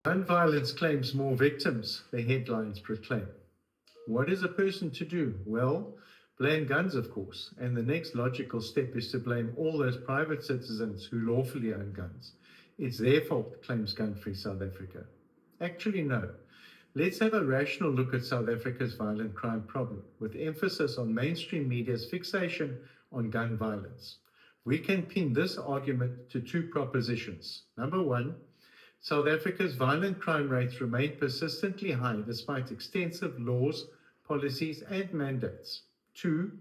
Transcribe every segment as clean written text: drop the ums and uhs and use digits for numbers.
Gun violence claims more victims, the headlines proclaim. What is a person to do? Well, blame guns, of course, and the next logical step is to blame all those private citizens who lawfully own guns. It's their fault, claims Gun Free South Africa. Actually, no. Let's have a rational look at South Africa's violent crime problem, with emphasis on mainstream media's fixation on gun violence. We can pin this argument to two propositions. Number one, South Africa's violent crime rates remain persistently high despite extensive laws, policies, and mandates. Two,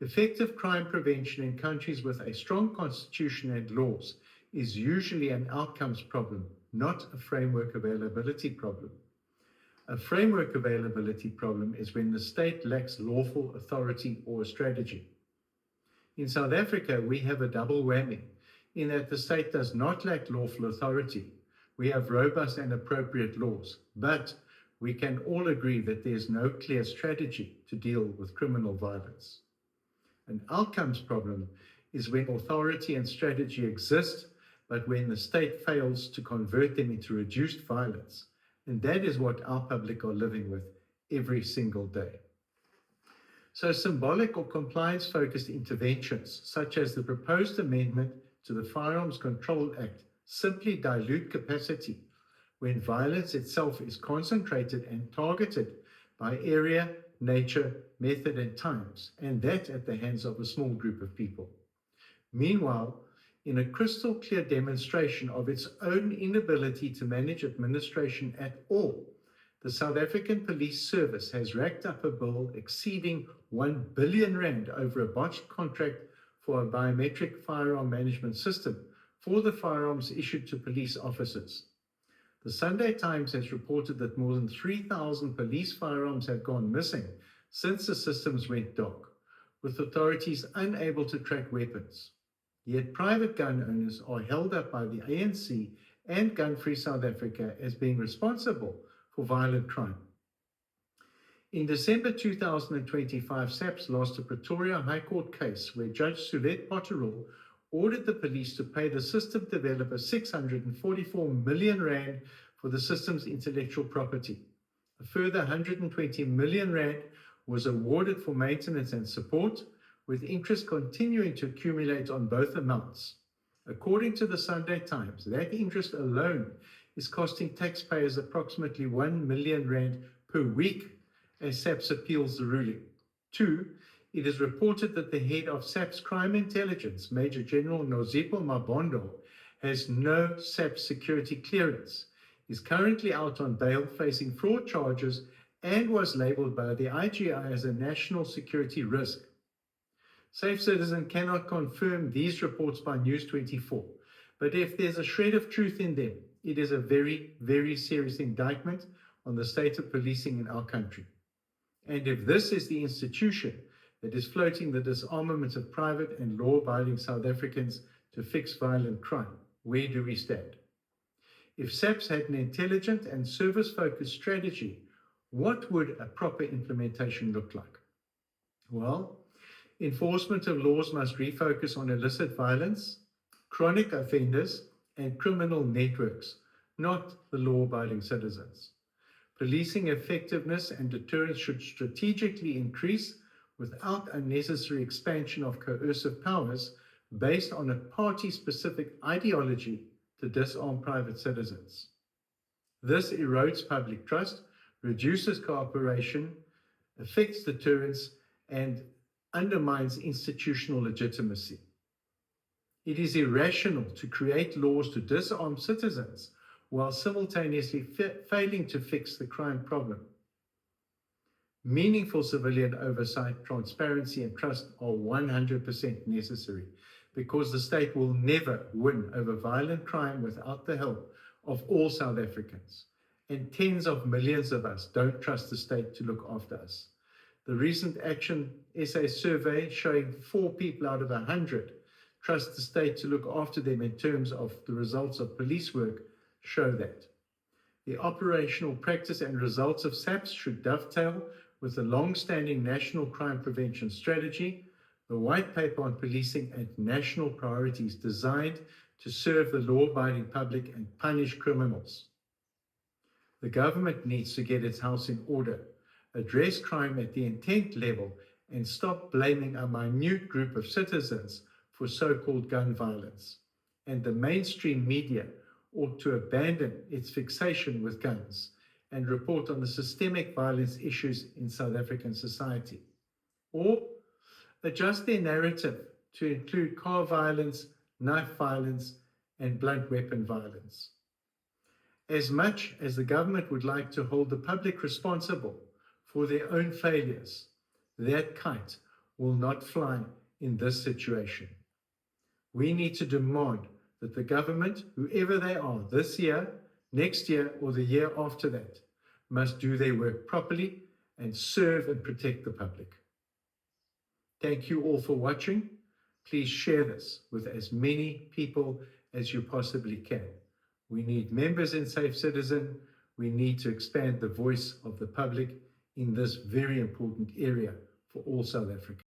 effective crime prevention in countries with a strong constitution and laws is usually an outcomes problem, not a framework availability problem. A framework availability problem is when the state lacks lawful authority or strategy. In South Africa, we have a double whammy in that the state does not lack lawful authority. We have robust and appropriate laws, but we can all agree that there's no clear strategy to deal with criminal violence. An outcomes problem is when authority and strategy exist, but when the state fails to convert them into reduced violence. And that is what our public are living with every single day. So symbolic or compliance-focused interventions, such as the proposed amendment to the Firearms Control Act, simply dilute capacity when violence itself is concentrated and targeted by area, nature, method, and times, and that at the hands of a small group of people. Meanwhile, in a crystal clear demonstration of its own inability to manage administration at all, the South African Police Service has racked up a bill exceeding 1 billion rand over a botched contract for a biometric firearm management system for the firearms issued to police officers. The Sunday Times has reported that more than 3,000 police firearms have gone missing since the systems went dark, with authorities unable to track weapons. Yet private gun owners are held up by the ANC and Gun Free South Africa as being responsible for violent crime. In December 2025, SAPS lost a Pretoria High Court case where Judge Sulet Potterall ordered the police to pay the system developer 644 million rand for the system's intellectual property. A further 120 million rand was awarded for maintenance and support, with interest continuing to accumulate on both amounts. According to the Sunday Times, that interest alone is costing taxpayers approximately 1 million rand per week as SAPS appeals the ruling. Two, it is reported that the head of SAPS Crime Intelligence, Major General Nozipho Mabondo, has no SAPS security clearance, is currently out on bail facing fraud charges, and was labeled by the IGI as a national security risk. Safe Citizen cannot confirm these reports by News 24, but if there's a shred of truth in them, it is a very, very serious indictment on the state of policing in our country. And if this is the institution that is floating the disarmament of private and law-abiding South Africans to fix violent crime, where do we stand? If SAPS had an intelligent and service-focused strategy, what would a proper implementation look like? Well, enforcement of laws must refocus on illicit violence, chronic offenders, and criminal networks, not the law-abiding citizens. Policing effectiveness and deterrence should strategically increase without unnecessary expansion of coercive powers based on a party-specific ideology to disarm private citizens. This erodes public trust, reduces cooperation, affects deterrence, and undermines institutional legitimacy. It is irrational to create laws to disarm citizens while simultaneously failing to fix the crime problem. Meaningful civilian oversight, transparency, and trust are 100% necessary because the state will never win over violent crime without the help of all South Africans. And tens of millions of us don't trust the state to look after us. The recent Action SA survey showing 4 people out of 100 trust the state to look after them in terms of the results of police work show that. The operational practice and results of SAPS should dovetail with the long-standing National Crime Prevention Strategy, the White Paper on Policing, and national priorities designed to serve the law-abiding public and punish criminals. The government needs to get its house in order, address crime at the intent level, and stop blaming a minute group of citizens for so-called gun violence. And the mainstream media ought to abandon its fixation with guns and report on the systemic violence issues in South African society. Or adjust their narrative to include car violence, knife violence, and blunt weapon violence. As much as the government would like to hold the public responsible for their own failures, that kite will not fly in this situation. We need to demand that the government, whoever they are, this year, next year, or the year after that, must do their work properly and serve and protect the public. Thank you all for watching. Please share this with as many people as you possibly can. We need members in Safe Citizen. We need to expand the voice of the public in this very important area for all South Africans.